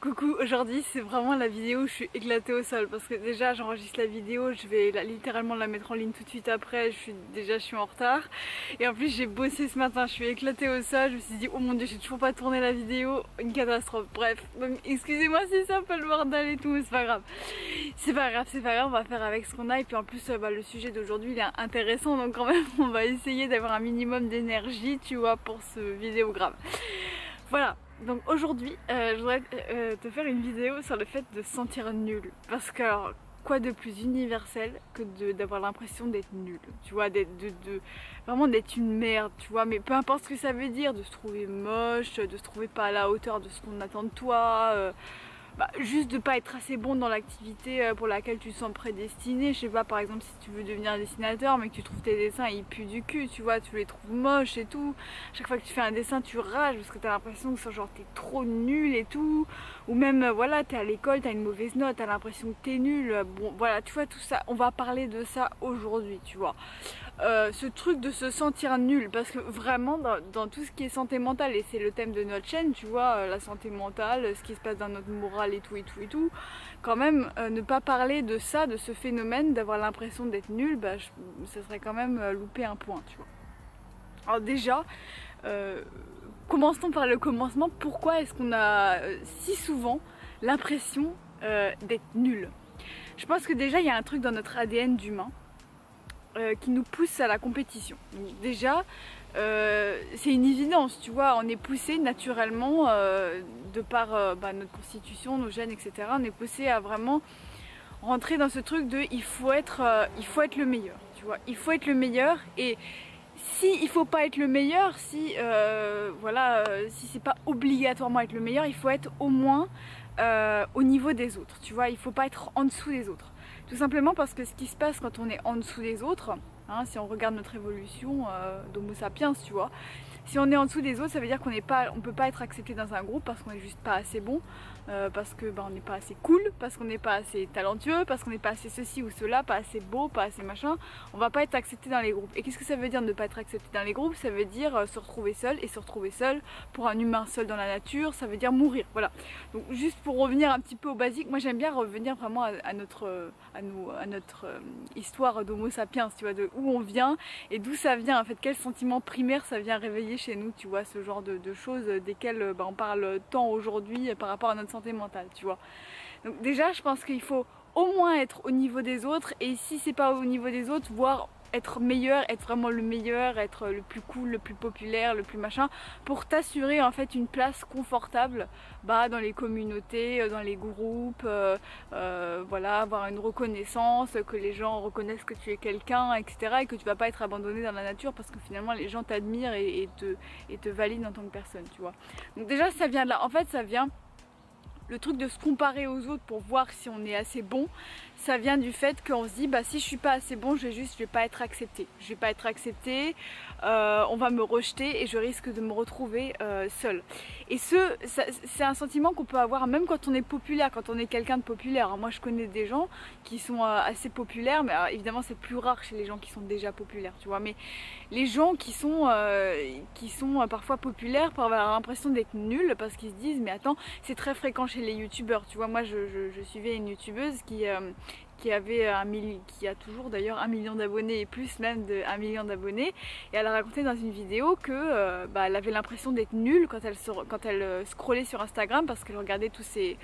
Coucou, aujourd'hui c'est vraiment la vidéo où je suis éclatée au sol parce que déjà j'enregistre la vidéo, je vais littéralement la mettre en ligne tout de suite après, je suis en retard et en plus j'ai bossé ce matin, je suis éclatée au sol, je me suis dit oh mon dieu j'ai toujours pas tourné la vidéo, une catastrophe, bref, donc excusez-moi si c'est un peu le bordel et tout mais c'est pas grave, on va faire avec ce qu'on a et puis en plus le sujet d'aujourd'hui il est intéressant donc quand même on va essayer d'avoir un minimum d'énergie tu vois pour ce vidéogramme. Voilà. Donc aujourd'hui, je voudrais te faire une vidéo sur le fait de se sentir nul. Parce que alors, quoi de plus universel que d'avoir l'impression d'être nul, tu vois, vraiment d'être une merde, tu vois, mais peu importe ce que ça veut dire, de se trouver moche, de se trouver pas à la hauteur de ce qu'on attend de toi, juste de pas être assez bon dans l'activité pour laquelle tu te sens prédestiné. Je sais pas, par exemple si tu veux devenir dessinateur mais que tu trouves tes dessins ils puent du cul, tu vois, tu les trouves moches et tout. Chaque fois que tu fais un dessin tu rages parce que t'as l'impression que genre t'es trop nul et tout. Ou même voilà, t'es à l'école, t'as une mauvaise note, t'as l'impression que t'es nul. Bon voilà, tu vois tout ça, on va parler de ça aujourd'hui, tu vois. Ce truc de se sentir nul, parce que vraiment dans tout ce qui est santé mentale, et c'est le thème de notre chaîne, tu vois, la santé mentale, ce qui se passe dans notre morale et tout, quand même ne pas parler de ça, de ce phénomène, d'avoir l'impression d'être nul, ça serait quand même louper un point, tu vois. Alors déjà, commençons par le commencement, pourquoi est-ce qu'on a si souvent l'impression d'être nul? Je pense que déjà il y a un truc dans notre ADN d'humain qui nous pousse à la compétition. Donc déjà, c'est une évidence, tu vois, on est poussé naturellement de par notre constitution, nos gènes, etc. On est poussé à vraiment rentrer dans ce truc de il faut être le meilleur, tu vois, il faut être le meilleur. Et si il faut pas être le meilleur, si si c'est pas obligatoirement être le meilleur, il faut être au moins au niveau des autres, tu vois, il faut pas être en dessous des autres. Tout simplement parce que ce qui se passe quand on est en dessous des autres, hein, si on regarde notre évolution d'Homo sapiens, tu vois, si on est en dessous des autres, ça veut dire qu'on peut pas être accepté dans un groupe parce qu'on est juste pas assez bon, parce que on n'est pas assez cool, parce qu'on n'est pas assez talentueux, parce qu'on n'est pas assez ceci ou cela, pas assez beau, pas assez machin. On va pas être accepté dans les groupes. Et qu'est-ce que ça veut dire de ne pas être accepté dans les groupes? Ça veut dire se retrouver seul, et se retrouver seul pour un humain seul dans la nature, ça veut dire mourir. Voilà. Donc juste pour revenir un petit peu au basique, moi j'aime bien revenir vraiment à notre histoire d'Homo sapiens, tu vois, de où on vient et d'où ça vient en fait, quel sentiment primaire ça vient réveiller chez nous, tu vois, ce genre de choses desquelles on parle tant aujourd'hui par rapport à notre santé mentale, tu vois. Donc déjà je pense qu'il faut au moins être au niveau des autres, et si c'est pas au niveau des autres, voire être meilleur, être vraiment le meilleur, être le plus cool, le plus populaire, le plus machin, pour t'assurer en fait une place confortable dans les communautés, dans les groupes, voilà, avoir une reconnaissance, que les gens reconnaissent que tu es quelqu'un, etc. et que tu vas pas être abandonné dans la nature parce que finalement les gens t'admirent et te valident en tant que personne, tu vois. Donc déjà ça vient de là, en fait ça vient le truc de se comparer aux autres pour voir si on est assez bon, ça vient du fait qu'on se dit si je suis pas assez bon, je vais pas être acceptée. Je vais pas être acceptée, on va me rejeter et je risque de me retrouver seule. Et c'est un sentiment qu'on peut avoir même quand on est populaire, quand on est quelqu'un de populaire. Alors moi je connais des gens qui sont assez populaires, mais évidemment c'est plus rare chez les gens qui sont déjà populaires, tu vois. Mais les gens qui sont parfois populaires peuvent avoir l'impression d'être nuls parce qu'ils se disent mais attends, c'est très fréquent chez les youtubeurs, tu vois. Moi je suivais une youtubeuse qui a toujours d'ailleurs 1 million d'abonnés et plus même de 1 million d'abonnés, et elle a raconté dans une vidéo que elle avait l'impression d'être nulle quand elle scrollait sur Instagram parce qu'elle regardait toutes ses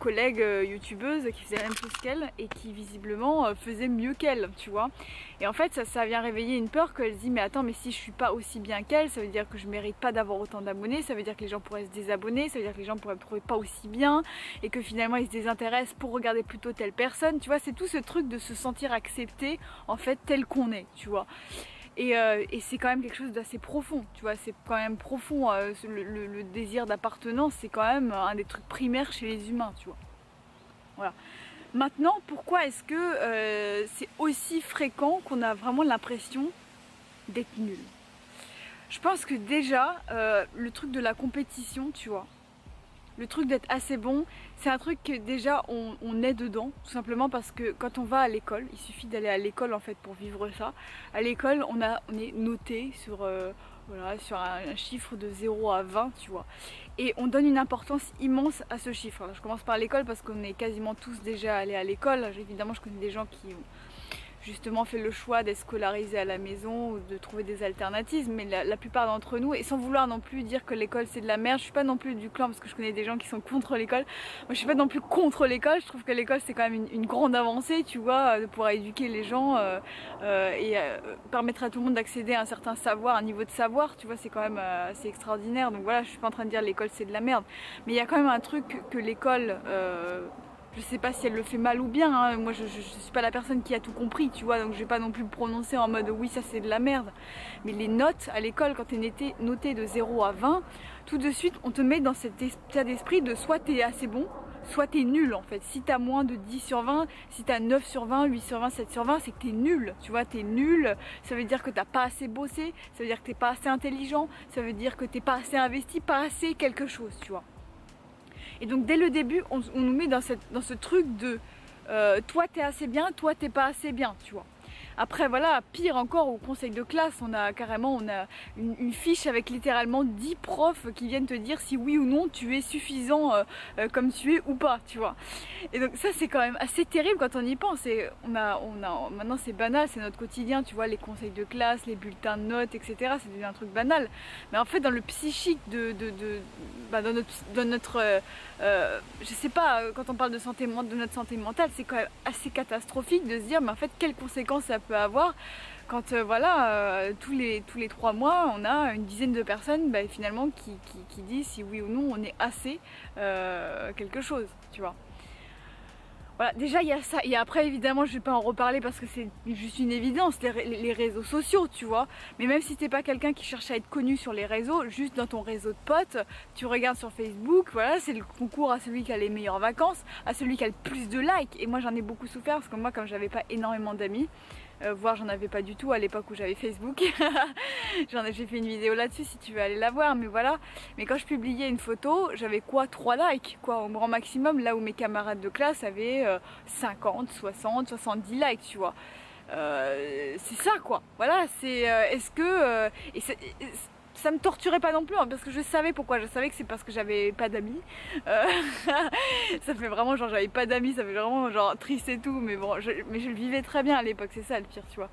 collègues youtubeuses qui faisaient la même chose qu'elle et qui visiblement faisaient mieux qu'elle, tu vois. Et en fait ça vient réveiller une peur qu'elle se dit mais attends, mais si je suis pas aussi bien qu'elle, ça veut dire que je mérite pas d'avoir autant d'abonnés, ça veut dire que les gens pourraient se désabonner, ça veut dire que les gens pourraient me trouver pas aussi bien et que finalement ils se désintéressent pour regarder plutôt telle personne, tu vois. C'est tout ce truc de se sentir accepté en fait tel qu'on est, tu vois. Et c'est quand même quelque chose d'assez profond, tu vois, c'est quand même profond, le désir d'appartenance, c'est quand même un des trucs primaires chez les humains, tu vois. Voilà. Maintenant, pourquoi est-ce que c'est aussi fréquent qu'on a vraiment l'impression d'être nul? Je pense que déjà, le truc de la compétition, tu vois, le truc d'être assez bon, c'est un truc que déjà on est dedans, tout simplement parce que quand on va à l'école, il suffit d'aller à l'école en fait pour vivre ça. À l'école on est noté sur voilà, sur un chiffre de 0 à 20, tu vois. Et on donne une importance immense à ce chiffre. Alors, je commence par l'école parce qu'on est quasiment tous déjà allés à l'école. Évidemment, je connais des gens qui ont justement fait le choix d'être scolarisés à la maison ou de trouver des alternatives, mais la plupart d'entre nous, et sans vouloir non plus dire que l'école c'est de la merde, je suis pas non plus du clan parce que je connais des gens qui sont contre l'école. Moi je suis pas non plus contre l'école, je trouve que l'école c'est quand même une grande avancée, tu vois, de pouvoir éduquer les gens et permettre à tout le monde d'accéder à un certain savoir, un niveau de savoir, tu vois, c'est quand même assez extraordinaire. Donc voilà, je suis pas en train de dire l'école c'est de la merde, mais il y a quand même un truc que l'école je sais pas si elle le fait mal ou bien, hein. Moi je suis pas la personne qui a tout compris, tu vois, donc je vais pas non plus me prononcer en mode oui ça c'est de la merde. Mais les notes à l'école, quand t'es noté de 0 à 20, tout de suite on te met dans cet état d'esprit de soit t'es assez bon, soit t'es nul en fait. Si t'as moins de 10 sur 20, si t'as 9 sur 20, 8 sur 20, 7 sur 20, c'est que t'es nul, tu vois, t'es nul. Ça veut dire que t'as pas assez bossé, ça veut dire que t'es pas assez intelligent, ça veut dire que t'es pas assez investi, pas assez quelque chose, tu vois. Et donc dès le début, on nous met dans ce truc de toi t'es assez bien, toi t'es pas assez bien, tu vois. Après voilà, pire encore, au conseil de classe, on a une fiche avec littéralement 10 profs qui viennent te dire si oui ou non tu es suffisant comme tu es ou pas, tu vois. Et donc ça c'est quand même assez terrible quand on y pense. Et maintenant c'est banal, c'est notre quotidien, tu vois, les conseils de classe, les bulletins de notes, etc. C'est devenu un truc banal. Mais en fait dans le psychique dans notre je sais pas, quand on parle de notre santé mentale, c'est quand même assez catastrophique de se dire mais en fait quelles conséquences ça peut avoir quand tous les 3 mois on a une dizaine de personnes finalement qui disent si oui ou non on est assez quelque chose, tu vois. Voilà, déjà il y a ça, et après évidemment je vais pas en reparler parce que c'est juste une évidence, les réseaux sociaux, tu vois. Mais même si t'es pas quelqu'un qui cherche à être connu sur les réseaux, juste dans ton réseau de potes, tu regardes sur Facebook, voilà, c'est le concours à celui qui a les meilleures vacances, à celui qui a le plus de likes. Et moi j'en ai beaucoup souffert parce que moi comme j'avais pas énormément d'amis, voire j'en avais pas du tout à l'époque où j'avais Facebook. J'ai fait une vidéo là-dessus si tu veux aller la voir, mais voilà. Mais quand je publiais une photo, j'avais quoi, 3 likes, quoi, au grand maximum, là où mes camarades de classe avaient 50, 60, 70 likes, tu vois. C'est ça, quoi. Voilà, c'est est-ce que ça me torturait pas non plus, hein, parce que je savais pourquoi. Je savais que c'est parce que j'avais pas d'amis. Ça fait vraiment genre j'avais pas d'amis, ça fait vraiment genre triste et tout, mais bon, mais je le vivais très bien à l'époque, c'est ça le pire, tu vois.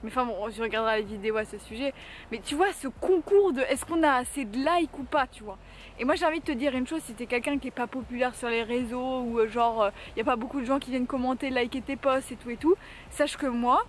Mais enfin bon, je regarderai les vidéos à ce sujet. Mais tu vois, ce concours de est-ce qu'on a assez de likes ou pas, tu vois. Et moi j'ai envie de te dire une chose, si t'es quelqu'un qui est pas populaire sur les réseaux, ou genre y a pas beaucoup de gens qui viennent commenter, liker tes posts et tout, sache que moi,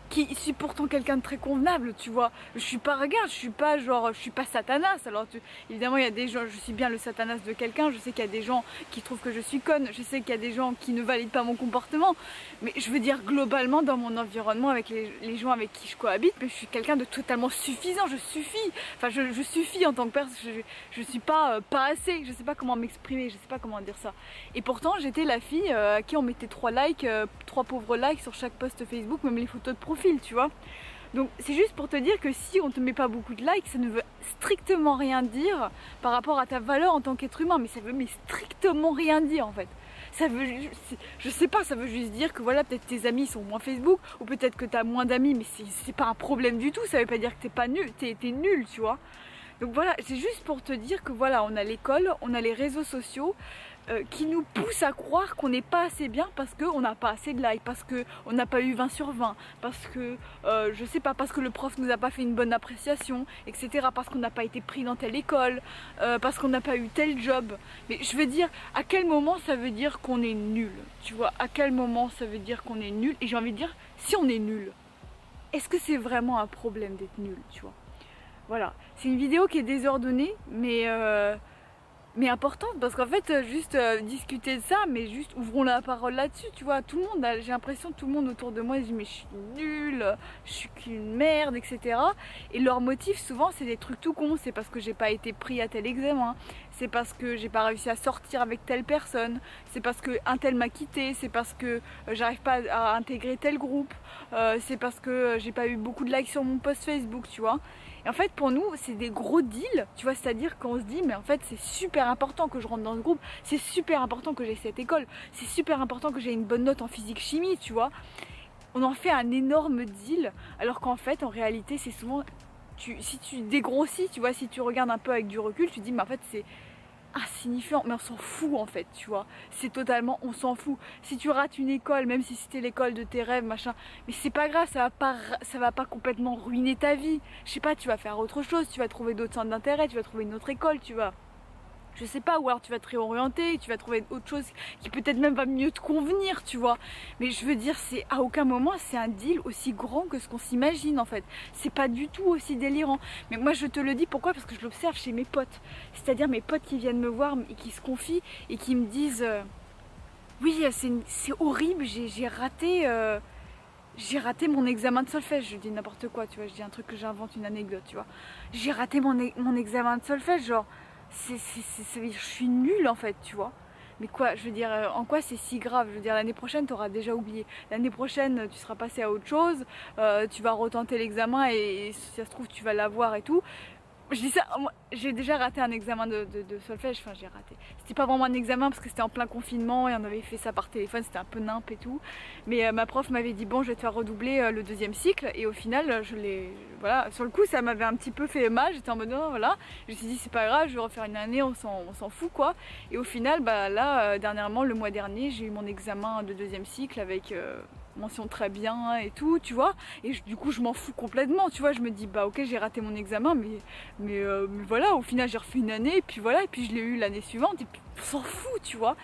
qui suis pourtant quelqu'un de très convenable, tu vois. Je suis pas, regarde, je suis pas Satanas. Alors évidemment il y a des gens, je suis bien le Satanas de quelqu'un, je sais qu'il y a des gens qui trouvent que je suis conne, je sais qu'il y a des gens qui ne valident pas mon comportement, mais je veux dire globalement dans mon environnement avec les gens avec qui je cohabite, mais je suis quelqu'un de totalement suffisant, je suffis, enfin je suffis en tant que personne, je suis pas assez, je sais pas comment m'exprimer, je sais pas comment dire ça. Et pourtant j'étais la fille à qui on mettait 3 likes, 3 pauvres likes sur chaque post Facebook, même les photos de profil, tu vois. Donc c'est juste pour te dire que si on te met pas beaucoup de likes, ça ne veut strictement rien dire par rapport à ta valeur en tant qu'être humain, mais ça veut strictement rien dire en fait. Ça veut, je sais pas, ça veut juste dire que voilà, peut-être tes amis sont moins Facebook, ou peut-être que tu as moins d'amis, mais c'est pas un problème du tout, ça veut pas dire que t'es pas nul, t'es nul, tu vois. Donc voilà, c'est juste pour te dire que voilà, on a l'école, on a les réseaux sociaux qui nous poussent à croire qu'on n'est pas assez bien parce qu'on n'a pas assez de likes, parce qu'on n'a pas eu 20 sur 20, parce que, je sais pas, parce que le prof nous a pas fait une bonne appréciation, etc. Parce qu'on n'a pas été pris dans telle école, parce qu'on n'a pas eu tel job. Mais je veux dire, à quel moment ça veut dire qu'on est nul? Tu vois, à quel moment ça veut dire qu'on est nul? Et j'ai envie de dire, si on est nul, est-ce que c'est vraiment un problème d'être nul, tu vois? Voilà, c'est une vidéo qui est désordonnée, mais importante, parce qu'en fait, juste discuter de ça, mais juste ouvrons la parole là-dessus, tu vois. Tout le monde, j'ai l'impression que tout le monde autour de moi dit mais je suis nulle, je suis qu'une merde, etc. Et leur motif souvent c'est des trucs tout cons, c'est parce que j'ai pas été pris à tel examen, c'est parce que j'ai pas réussi à sortir avec telle personne, c'est parce que un tel m'a quitté, c'est parce que j'arrive pas à intégrer tel groupe, c'est parce que j'ai pas eu beaucoup de likes sur mon post Facebook, tu vois. Et en fait pour nous c'est des gros deals, tu vois, c'est-à-dire qu'on se dit mais en fait c'est super important que je rentre dans ce groupe, c'est super important que j'ai cette école, c'est super important que j'ai une bonne note en physique chimie, tu vois. On en fait un énorme deal alors qu'en fait en réalité c'est souvent si tu dégrossis, tu vois, si tu regardes un peu avec du recul, tu te dis mais en fait c'est insignifiant, mais on s'en fout en fait, tu vois, c'est totalement, on s'en fout. Si tu rates une école, même si c'était l'école de tes rêves, machin, mais c'est pas grave, ça va pas complètement ruiner ta vie. Je sais pas, tu vas faire autre chose, tu vas trouver d'autres centres d'intérêt, tu vas trouver une autre école, tu vas, je sais pas, ou alors tu vas te réorienter, tu vas trouver autre chose qui peut-être même va mieux te convenir, tu vois. Mais je veux dire, c'est à aucun moment c'est un deal aussi grand que ce qu'on s'imagine en fait. C'est pas du tout aussi délirant. Mais moi je te le dis, pourquoi? Parce que je l'observe chez mes potes. C'est-à-dire mes potes qui viennent me voir et qui se confient et qui me disent oui, c'est horrible, j'ai raté mon examen de solfège. Je dis n'importe quoi, tu vois, je dis un truc que j'invente, une anecdote, tu vois. J'ai raté mon examen de solfège, genre je suis nulle en fait, tu vois. Mais quoi, je veux dire, en quoi c'est si grave? Je veux dire, l'année prochaine, tu auras déjà oublié. L'année prochaine, tu seras passé à autre chose, tu vas retenter l'examen et si ça se trouve, tu vas l'avoir et tout. Je dis ça, j'ai déjà raté un examen de solfège, enfin j'ai raté. C'était pas vraiment un examen parce que c'était en plein confinement et on avait fait ça par téléphone, c'était un peu nimp et tout. Mais ma prof m'avait dit bon je vais te faire redoubler le deuxième cycle et au final je l'ai, voilà, sur le coup ça m'avait un petit peu fait mal, j'étais en mode non, voilà. Je me suis dit c'est pas grave, je vais refaire une année, on s'en fout quoi. Et au final bah là dernièrement, le mois dernier, j'ai eu mon examen de deuxième cycle avec mention très bien et tout, tu vois, et du coup je m'en fous complètement, tu vois, je me dis bah ok j'ai raté mon examen mais voilà, au final j'ai refait une année et puis voilà, et puis je l'ai eu l'année suivante et puis on s'en fout, tu vois.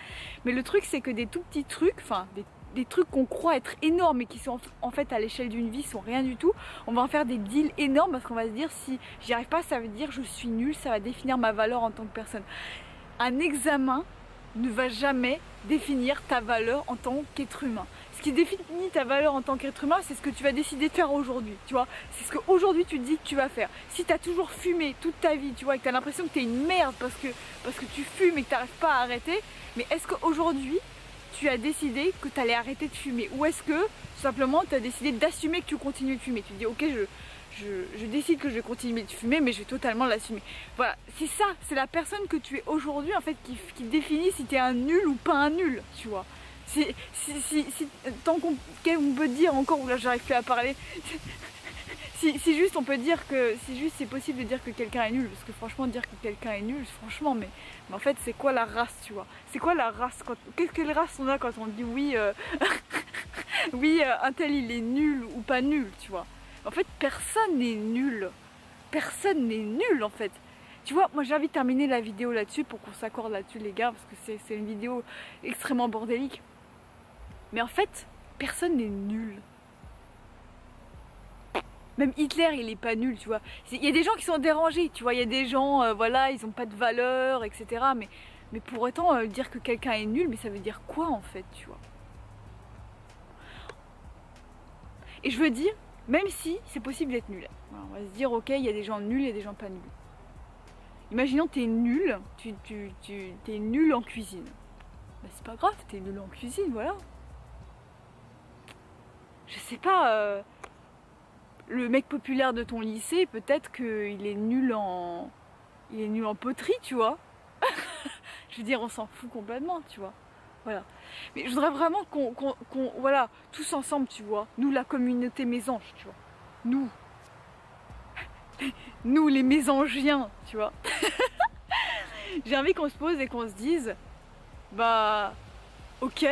Mais le truc c'est que des tout petits trucs, enfin des trucs qu'on croit être énormes et qui sont en fait à l'échelle d'une vie sont rien du tout, on va en faire des deals énormes parce qu'on va se dire si j'y arrive pas ça veut dire je suis nulle, ça va définir ma valeur en tant que personne. Un examen ne va jamais définir ta valeur en tant qu'être humain. Ce qui définit ta valeur en tant qu'être humain, c'est ce que tu vas décider de faire aujourd'hui, tu vois. C'est ce qu'aujourd'hui tu te dis que tu vas faire. Si tu as toujours fumé toute ta vie, tu vois, et que tu as l'impression que tu es une merde parce que tu fumes et que tu n'arrives pas à arrêter, mais est-ce qu'aujourd'hui tu as décidé que tu allais arrêter de fumer? Ou est-ce que tout simplement tu as décidé d'assumer que tu continues de fumer? Tu te dis ok, je décide que je vais continuer de fumer, mais je vais totalement l'assumer. Voilà, c'est ça, c'est la personne que tu es aujourd'hui en fait qui définit si tu es un nul ou pas un nul, tu vois. Tant qu'on peut dire encore, ou là j'arrive plus à parler, si juste on peut dire que, si juste c'est possible de dire que quelqu'un est nul, parce que franchement dire que quelqu'un est nul, franchement, mais en fait c'est quoi la race, tu vois? C'est quoi la race? Quelle race on a quand on dit oui, oui un tel il est nul ou pas nul, tu vois? En fait personne n'est nul, personne n'est nul en fait. Tu vois, moi j'ai envie de terminer la vidéo là-dessus pour qu'on s'accorde là-dessus les gars, parce que c'est une vidéo extrêmement bordélique. Mais en fait, personne n'est nul. Même Hitler, il est pas nul, tu vois. Il y a des gens qui sont dérangés, tu vois. Il y a des gens, voilà, ils ont pas de valeur, etc. Mais pour autant, dire que quelqu'un est nul, mais ça veut dire quoi en fait, tu vois? Et je veux dire, même si c'est possible d'être nul. Voilà, on va se dire, ok, il y a des gens nuls, il y a des gens pas nuls. Imaginons t'es nul, t'es nul en cuisine. Bah, c'est pas grave, t'es nul en cuisine, voilà. Je sais pas, le mec populaire de ton lycée, peut-être qu'il est nul en... Il est nul en poterie, tu vois. Je veux dire, on s'en fout complètement, tu vois. Voilà. Mais je voudrais vraiment qu'on voilà, tous ensemble, tu vois. Nous, la communauté mésange, tu vois. Nous les mésangiens, tu vois. J'ai envie qu'on se pose et qu'on se dise, bah, ok,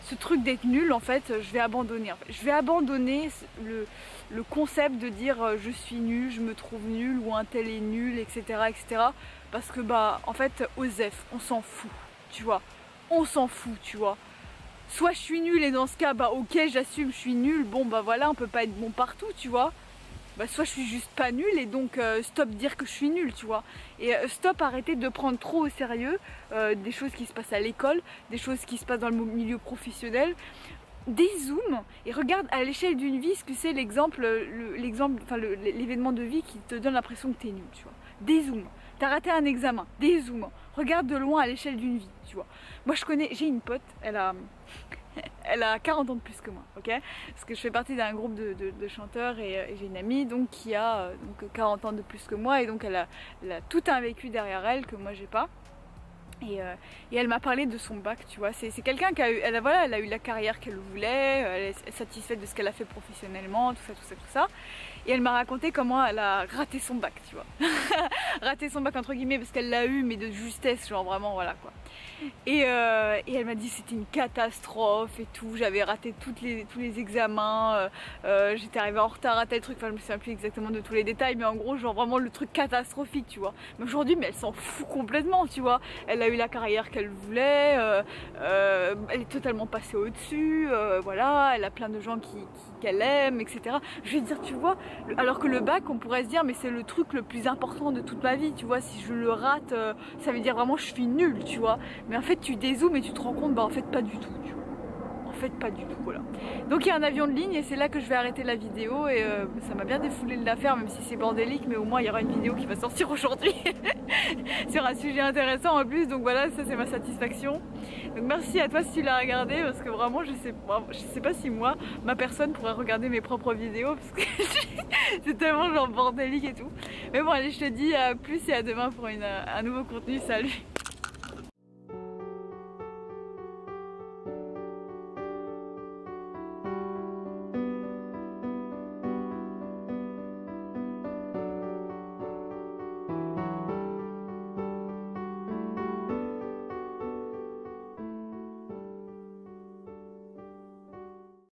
ce truc d'être nul, en fait, je vais abandonner. En fait. Je vais abandonner le concept de dire je suis nul, je me trouve nul, ou un tel est nul, etc., etc. Parce que, bah, en fait, OSEF, on s'en fout, tu vois. On s'en fout, tu vois. Soit je suis nul et dans ce cas, bah, ok, j'assume, je suis nul, bon, bah voilà, on peut pas être bon partout, tu vois. Bah, soit je suis juste pas nulle et donc stop dire que je suis nulle, tu vois. Et stop arrêter de prendre trop au sérieux des choses qui se passent à l'école, des choses qui se passent dans le milieu professionnel. Dézoome et regarde à l'échelle d'une vie ce que c'est l'événement de vie qui te donne l'impression que t'es nul, tu vois. Dézoome. T'as raté un examen, dézoome. Regarde de loin à l'échelle d'une vie, tu vois. Moi j'ai une pote, elle a 40 ans de plus que moi, ok? Parce que je fais partie d'un groupe de chanteurs et j'ai une amie donc, qui a donc 40 ans de plus que moi et donc elle a tout un vécu derrière elle que moi j'ai pas. Et elle m'a parlé de son bac, tu vois. C'est quelqu'un qui a eu, voilà, elle a eu la carrière qu'elle voulait, elle est satisfaite de ce qu'elle a fait professionnellement, tout ça. Et elle m'a raconté comment elle a raté son bac, tu vois. Raté son bac entre guillemets parce qu'elle l'a eu, mais de justesse, genre vraiment, voilà quoi. Et elle m'a dit c'était une catastrophe et tout, j'avais raté tous les examens, j'étais arrivée en retard à tel truc, enfin je me souviens plus exactement de tous les détails, mais en gros genre vraiment le truc catastrophique, tu vois. Mais aujourd'hui, mais elle s'en fout complètement, tu vois. Elle a eu la carrière qu'elle voulait, elle est totalement passée au-dessus, voilà, elle a plein de gens qu'elle aime, etc. Je vais te dire, tu vois, alors que le bac, on pourrait se dire mais c'est le truc le plus important de toute ma vie, tu vois, si je le rate, ça veut dire vraiment je suis nulle, tu vois. Mais en fait tu dézoomes et tu te rends compte, bah en fait pas du tout, tu vois. En fait pas du tout, voilà. Donc il y a un avion de ligne et c'est là que je vais arrêter la vidéo et ça m'a bien défoulé de la faire, même si c'est bordélique, mais au moins il y aura une vidéo qui va sortir aujourd'hui sur un sujet intéressant en plus, donc voilà, ça c'est ma satisfaction. Donc merci à toi si tu l'as regardé, parce que vraiment je sais pas si moi, ma personne pourrait regarder mes propres vidéos parce que c'est tellement genre bordélique et tout. Mais bon allez, je te dis à plus et à demain pour un nouveau contenu, salut.